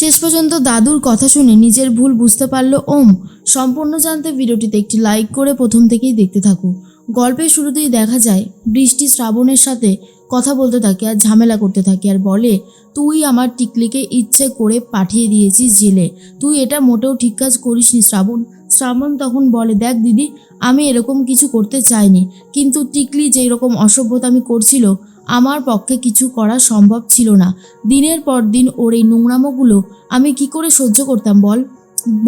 শেষ পর্যন্ত দাদুর কথা শুনে নিজের ভুল বুঝতে পারল ওম। সম্পূর্ণ জানতে ভিডিওটিতে একটি লাইক করে প্রথম থেকেই দেখতে থাকুন। গল্পের শুরুতেই দেখা যায় বৃষ্টি শ্রাবণের সাথে কথা বলতে থাকে আর ঝামেলা করতে থাকে আর বলে, তুই আমার টিকলিকে ইচ্ছে করে পাঠিয়ে দিয়েছিস জেলে, তুই এটা মোটেও ঠিক কাজ করিসনি শ্রাবণ। শ্রাবণ তখন বলে, দেখ দিদি, আমি এরকম কিছু করতে চাইনি, কিন্তু টিকলি যেই রকম অসভ্যতামি করছিল আমার পক্ষে কিছু করা সম্ভব ছিল না। দিনের পর দিন ওর এই নোংরামোগুলো আমি কি করে সহ্য করতাম বল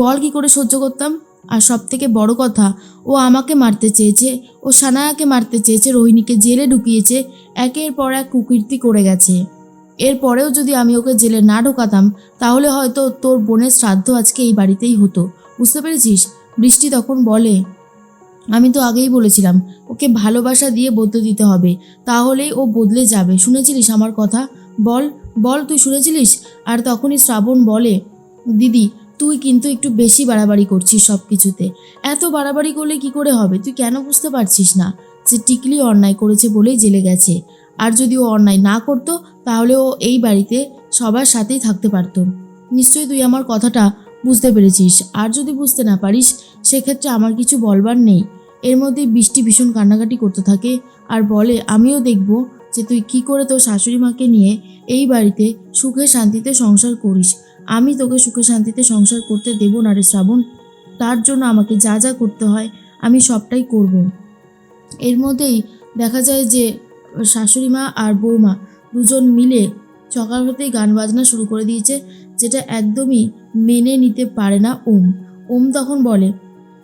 বল কি করে সহ্য করতাম? আর সব থেকে বড় কথা, ও আমাকে মারতে চেয়েছে, ও সানায়াকে মারতে চেয়েছে, রোহিণীকে জেলে ঢুকিয়েছে, একের পর এক কুকীর্তি করে গেছে। এরপরেও যদি আমি ওকে জেলে না ঢোকাতাম তাহলে হয়তো তোর বোনের শ্রাদ্ধ আজকে এই বাড়িতেই হতো, বুঝতে পেরেছিস? বৃষ্টি তখন বলে, আমি তো আগেই বলেছিলাম ওকে ভালোবাসা দিয়ে বদলে দিতে হবে, তাহলেই ও বদলে যাবে। শুনেছিলিস আমার কথা? বল বল, তুই শুনেছিলিস? আর তখনই শ্রাবণ বলে, দিদি তুই কিন্তু একটু বেশি বাড়াবাড়ি করছিস সব কিছুতে। এত বাড়াবাড়ি করলে কি করে হবে? তুই কেন বুঝতে পারছিস না যে টিকলি অন্যায় করেছে বলেই জেলে গেছে? আর যদি ও অন্যায় না করতো তাহলে ও এই বাড়িতে সবার সাথেই থাকতে পারতো। নিশ্চয়ই তুই আমার কথাটা বুঝতে পেরেছিস, আর যদি বুঝতে না পারিস সেক্ষেত্রে আমার কিছু বলবার নেই। এর মধ্যে বৃষ্টি ভীষণ কান্নাকাটি করতে থাকে আর বলে, আমিও দেখব যে তুই কি করে তোর শাশুড়ি মাকে নিয়ে এই বাড়িতে সুখে শান্তিতে সংসার করিস। আমি তোকে সুখে শান্তিতে সংসার করতে দেব না রে শ্রাবণ। তার জন্য আমাকে যা যা করতে হয় আমি সবটাই করব। এর মধ্যেই দেখা যায় যে শাশুড়ি মা আর বৌমা দুজন মিলে সকাল হতেই গান বাজনা শুরু করে দিয়েছে, যেটা একদমই মেনে নিতে পারে না ওম। ওম তখন বলে,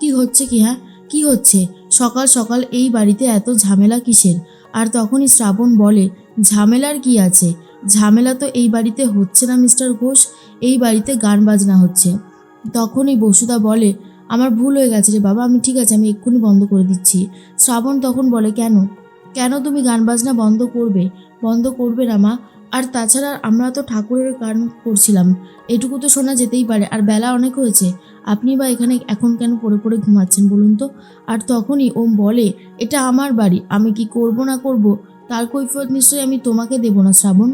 কি হচ্ছে কি? হ্যাঁ, কি হচ্ছে? সকাল সকাল এই বাড়িতে এত ঝামেলা কিসের? আর তখনই শ্রাবণ বলে, ঝামেলার কি আছে? ঝামেলা তো এই বাড়িতে হচ্ছে না মিস্টার ঘোষ, এই বাড়িতে গান বাজনা হচ্ছে। তখনই বসুদা বলে, আমার ভুল হয়ে গেছে রে বাবা, আমি ঠিক আছে, আমি এক্ষুনি বন্ধ করে দিচ্ছি। শ্রাবণ তখন বলে, কেন কেন তুমি গান বাজনা বন্ধ করবে? বন্ধ করবে না মা। আর তাছাড়া আমরা তো ঠাকুরের গান করছিলাম, এটুকু তো শোনা যেতেই পারে। আর বেলা অনেক হয়েছে, আপনি বা এখানে এখন কেন পড়ে পড়ে ঘুমাচ্ছেন বলুন তো? আর তখনই ওম বলে, এটা আমার বাড়ি, আমি কি করব না করব তার কৈফিয়ত নিশ্চয়ই আমি তোমাকে দেব না শ্রাবণ।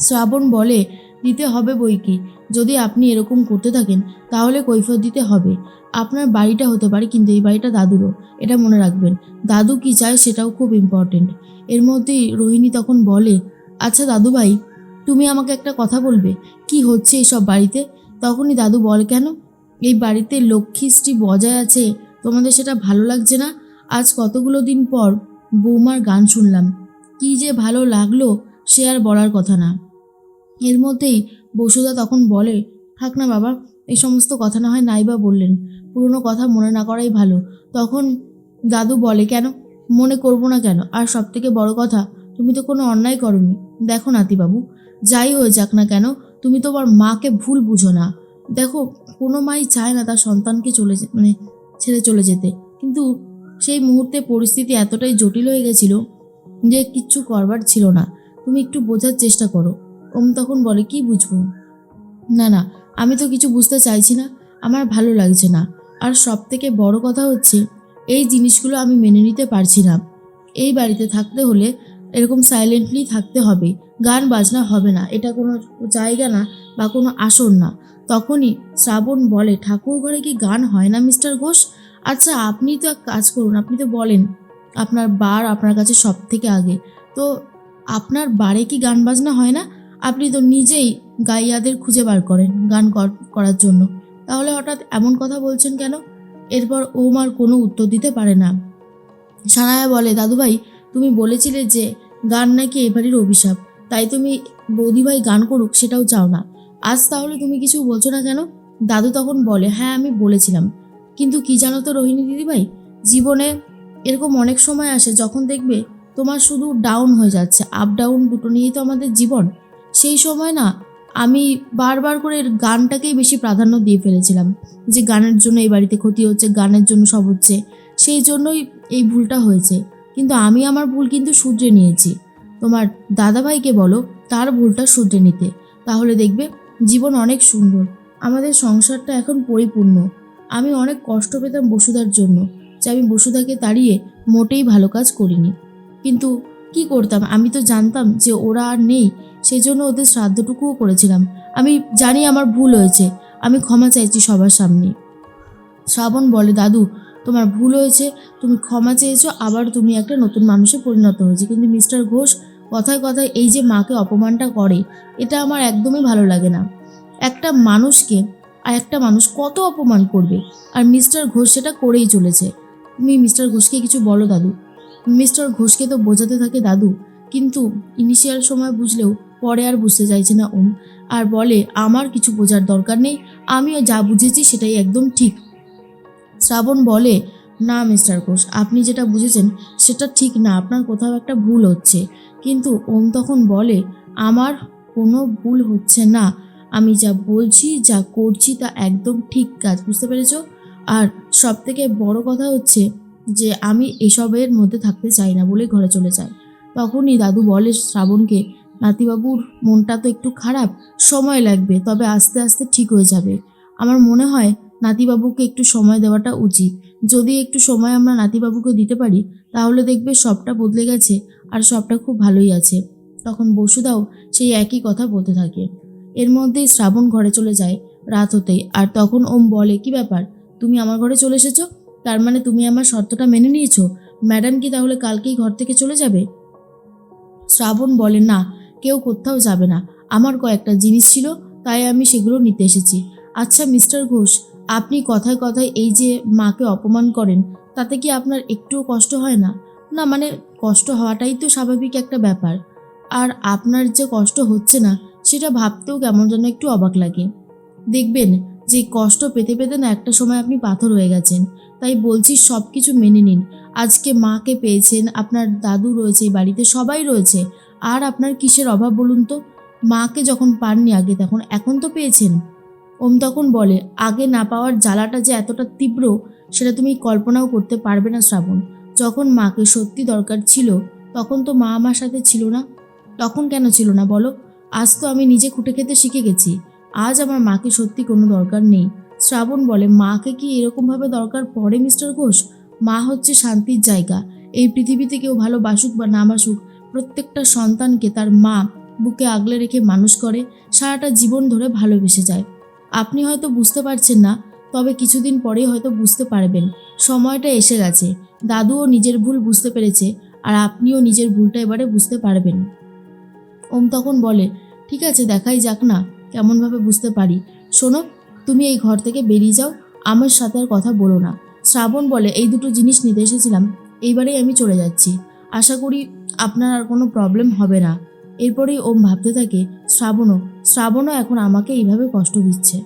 শ্রাবণ বলে, দিতে হবে বই কি, যদি আপনি এরকম করতে থাকেন তাহলে কৈফিয়ত দিতে হবে। আপনার বাড়িটা হতে পারে কিন্তু এই বাড়িটা দাদুরও, এটা মনে রাখবেন। দাদু কি চায় সেটাও খুব ইম্পর্টেন্ট। এর মধ্যেই রোহিণী তখন বলে, আচ্ছা দাদু ভাই, তুমি আমাকে একটা কথা বলবে, কি হচ্ছে এইসব বাড়িতে? তখনই দাদু বলে, কেন? এই বাড়িতে লক্ষ্মীশ্রী বজায় আছে, তোমাদের সেটা ভালো লাগছে না? আজ কতগুলো দিন পর বৌমার গান শুনলাম, কি যে ভালো লাগলো সে আর বলার কথা না। এর মধ্যেই বসুদা তখন বলে, থাক না বাবা, এই সমস্ত কথা না হয় নাইবা বললেন, পুরনো কথা মনে না করাই ভালো। তখন দাদু বলে, কেন মনে করব না কেন? আর সব থেকে বড় কথা, তুমি তো কোনো অন্যায় করনি। দেখো নাতিবাবু, যাই হয়ে যাক না কেন, তুমি তোমার মাকে ভুল বুঝো না। দেখো, কোনো মাই চায় না তার সন্তানকে ছেড়ে চলে যেতে, কিন্তু সেই মুহূর্তে পরিস্থিতি এতটাই জটিল হয়ে গেছিল যে কিচ্ছু করবার ছিল না। তুমি একটু বোঝার চেষ্টা করো। ওম তখন বলে, কি বুঝবো? না না, আমি তো কিছু বুঝতে চাইছি না, আমার ভালো লাগছে না। আর সব থেকে বড় কথা হচ্ছে, এই জিনিসগুলো আমি মেনে নিতে পারছি না। এই বাড়িতে থাকতে হলে এরকম সাইলেন্টলি থাকতে হবে, গান বাজনা হবে না, এটা কোনো জায়গা না বা কোনো আসর না। তখনই শ্রাবণ বলে, ঠাকুর ঘরে কি গান হয় না মিস্টার ঘোষ? আচ্ছা আপনি তো এক কাজ করুন, আপনি তো বলেন আপনার বার আপনার কাছে সব থেকে আগে, তো আপনার বারে কি গান বাজনা হয় না? আপনি তো নিজেই গাইয়াদের খুঁজে বার করেন গান করার জন্য, তাহলে হঠাৎ এমন কথা বলছেন কেন? এরপর ওম আর কোনো উত্তর দিতে পারে না। সানায়া বলে, দাদুভাই তুমি বলেছিলে যে গান নাকি এবারের অভিশাপ, তাই তুমি বৌদিভাই গান করুক সেটাও চাও না। আজ তাহলে তুমি কিছু বলছো না কেন? দাদু তখন বলে, হ্যাঁ আমি বলেছিলাম, কিন্তু কি জানো তো রোহিণী দিদিভাই, জীবনে এরকম অনেক সময় আসে যখন দেখবে তোমার শুধু ডাউন হয়ে যাচ্ছে, আপ ডাউন দুটো নিয়েই তো আমাদের জীবন। সেই সময় না আমি বারবার করে গানটাকেই বেশি প্রাধান্য দিয়ে ফেলেছিলাম, যে গানের জন্য এই বাড়িতে ক্ষতি হচ্ছে, গানের জন্য সব হচ্ছে, সেই জন্যই এই ভুলটা হয়েছে। কিন্তু আমি আমার ভুল কিন্তু শুধরে নিয়েছি। তোমার দাদাভাইকে বলো তার ভুলটা শুধরে নিতে, তাহলে দেখবে জীবন অনেক সুন্দর, আমাদের সংসারটা এখন পরিপূর্ণ। আমি অনেক কষ্ট পেতাম বসুধার জন্য, যে আমি বসুধাকে তাড়িয়ে মোটেই ভালো কাজ করিনি, কিন্তু কি করতাম? আমি তো জানতাম যে ওরা আর নেই, সেই জন্য ওদের শ্রাদ্ধটুকুও করেছিলাম। আমি জানি আমার ভুল হয়েছে, আমি ক্ষমা চাইছি সবার সামনে। শ্রাবণ বলে, দাদু তোমার ভুল হয়েছে, তুমি ক্ষমা চেয়েছো, আবার তুমি একটা নতুন মানুষে পরিণত হয়েছে, কিন্তু মিস্টার ঘোষ কথায় কথায় এই যে মাকে অপমানটা করে, এটা আমার একদমই ভালো লাগে না। একটা মানুষকে আর একটা মানুষ কত অপমান করবে, আর মিস্টার ঘোষ সেটা করেই চলেছে। তুমি মিস্টার ঘোষকে কিছু বলো দাদু। মিস্টার ঘোষকে তো বোঝাতে থাকে দাদু, কিন্তু ইনিশিয়াল সময় বুঝলেও পরে আর বুঝতে চাইছে না ওম, আর বলে আমার কিছু বোঝার দরকার নেই, আমিও যা বুঝেছি সেটাই একদম ঠিক। শ্রাবণ বলে, না মিস্টার ঘোষ, আপনি যেটা বুঝেছেন সেটা ঠিক না, আপনার কোথাও একটা ভুল হচ্ছে। কিন্তু ওম তখন বলে, আমার কোনো ভুল হচ্ছে না, আমি যা বলছি যা করছি তা একদম ঠিক কাজ, বুঝতে পেরেছো? আর সব থেকে বড় কথা হচ্ছে যে আমি এসবের মধ্যে থাকতে চাই না বলে ঘরে চলে যায়। তখনই দাদু বলে শ্রাবণকে, নাতিবাবুর মনটা তো একটু খারাপ, সময় লাগবে, তবে আস্তে আস্তে ঠিক হয়ে যাবে। আমার মনে হয় নাতিবাবুকে একটু সময় দেওয়াটা উচিত। যদি একটু সময় আমরা নাতিবাবুকে দিতে পারি তাহলে দেখবে সবটা বদলে গেছে আর সবটা খুব ভালোই আছে। তখন বসুদাও সেই একই কথা বলতে থাকে। এর মধ্যেই শ্রাবণ ঘরে চলে যায় রাত হতেই। আর তখন ওম বলে, কি ব্যাপার, তুমি আমার ঘরে চলে এসেছো? তার মানে তুমি আমার শর্তটা মেনে নিয়েছো? ম্যাডাম কি তাহলে কালকেই ঘর থেকে চলে যাবে? শ্রাবণ বলে, না, কেউ কোথাও যাবে না, আমার কয়েকটা জিনিস ছিল তাই আমি সেগুলো নিতে এসেছি। আচ্ছা মিস্টার ঘোষ, আপনি কথায় কথায় এই যে মাকে অপমান করেন, তাতে কি আপনার একটুও কষ্ট হয় না? না মানে কষ্ট হওয়াটাই তো স্বাভাবিক একটা ব্যাপার, আর আপনার যে কষ্ট হচ্ছে না সেটা ভাবতেও কেমন যেন একটু অবাক লাগে। দেখবেন যে কষ্ট পেতে পেতে না একটা সময় আপনি পাথর হয়ে গেছেন। তাই বলছি সব কিছু মেনে নিন। আজকে মাকে পেয়েছেন, আপনার দাদু রয়েছে এই বাড়িতে, সবাই রয়েছে, আর আপনার কিসের অভাব বলুন তো? মাকে যখন পাননি আগে, তখন এখন তো পেয়েছেন। ওম তখন বলে, আগে না পাওয়ার জ্বালাটা যে এতটা তীব্র সেটা তুমি কল্পনাও করতে পারবে না শ্রাবণ। যখন মাকে সত্যি দরকার ছিল তখন তো মা আমার সাথে ছিল না। তখন কেন ছিল না বলো? আজ তো আমি নিজে খুঁটে খেতে শিখে গেছি, আজ আমার মাকে সত্যি কোনো দরকার নেই। শ্রাবণ বলে, মাকে কি এরকমভাবে দরকার পড়ে মিস্টার ঘোষ? মা হচ্ছে শান্তির জায়গা। এই পৃথিবীতে কেউ ভালোবাসুক বা না বাসুক, প্রত্যেকটা সন্তানকে তার মা বুকে আগলে রেখে মানুষ করে, সারাটা জীবন ধরে ভালোবেসে যায়। আপনি হয়তো বুঝতে পারছেন না, তবে কিছুদিন পরেই হয়তো বুঝতে পারবেন। সময়টা এসে গেছে, দাদুও নিজের ভুল বুঝতে পেরেছে, আর আপনিও নিজের ভুলটা এবারে বুঝতে পারবেন। ওম তখন বলে, ঠিক আছে, দেখাই যাক না কেমনভাবে বুঝতে পারি। শোনো, তুমি এই ঘর থেকে বেরিয়ে যাও, আমার সাথে আর কথা বলো না। শ্রাবণ বলে, এই দুটো জিনিস নিতে এসেছিলাম, এইবারেই আমি চলে যাচ্ছি, আশা করি আপনার আর কোনো প্রবলেম হবে না। এরপরেই ওম ভাবতে থাকে শ্রাবণও এখন আমাকে এইভাবে কষ্ট দিচ্ছে।